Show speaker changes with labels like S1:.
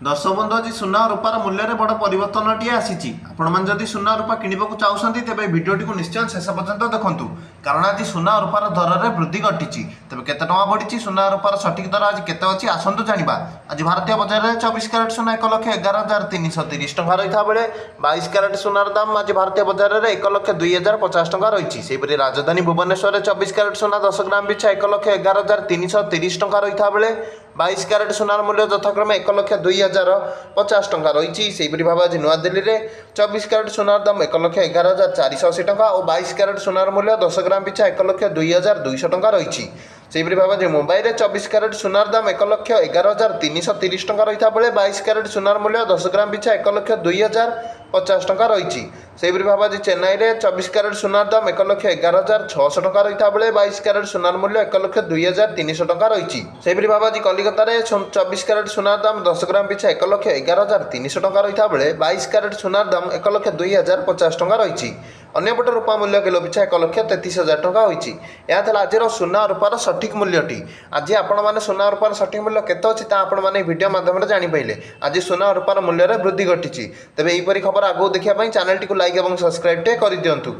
S1: दर्शक बंधु आज सुना और रूपार मूल्य में बड़ परिवर्तन आसी आपड़ी सुना रूपा किणवाक चाहते तेज भिडटी को निश्चय शेष पर्यंत देखूँ कारण आज सुना रूपार दर में वृद्धि घटी तेज केते टଙ୍କା बढ़ी सुना रूपार सठिक दर आज केते अच्छी आसतु जाना। आज भारतीय बजार में 24 क्यारेट सुना 1,11,330 टଙ୍କା रही बेले 22 क्यारेट सुनार दाम आज भारतीय बजार में 1,02,050 टଙ୍କା रही। सेपरी राजधानी भुवनेश्वर 24 क्यारेट सुना 10 ग्राम पिछा 1,11,330 टଙ୍କା रही बेले 22 क्यारेट सुनार मूल्य यथाक्रमे 1,02,050 टଙ୍କା रही। सेपरी भाव आज नुआदिल्ली में 24 क्यारेट सुनार दाम 1,11,480 टଙ୍କା और 22 क्यारेट सुनार मूल्य 10 ग्राम पिछा 1,02,200 टଙ୍କା रही। सेपरी भाव आज मुंबई में 24 क्यारेट सुनार दाम 1,11,330 टଙ୍କା रही बेले 22 क्यारेट सुनार मूल्य 10 ग्राम पिछा 1,02,050 टଙ୍କା रही। सेपरी भाव आज चेन्नई में 24 क्यारेट सुनार दाम 1,11,600 टଙ୍କା रही बेले 22 क्यारेट सुनार मूल्य 1,02,300 टଙ୍କା रही। सेपरी भाव आज कलिकता में 24 क्यारेट सुनार दाम 10 ग्राम पिछा 1,11,300 टଙ୍କା रही बेले 22 क्यारेट सुनार दाम 1,02,050 टଙ୍କା रही। अन्यपटे रूपा मूल्य किलो पिछा 1,33,000 टଙ୍କା होती। यह आज सुना रूपार सठिक मूल्यटी। आज आपण सुना रूपार सठिक मूल्य केते अच्छी आपने भिडियो माध्यम जानीपारे। आज सुना रूपार मूल्य में वृद्धि घटी। तेज यहीपरी खबर आगू देखा चैनल टी लाइक और सब्सक्राइब कर दिंतु।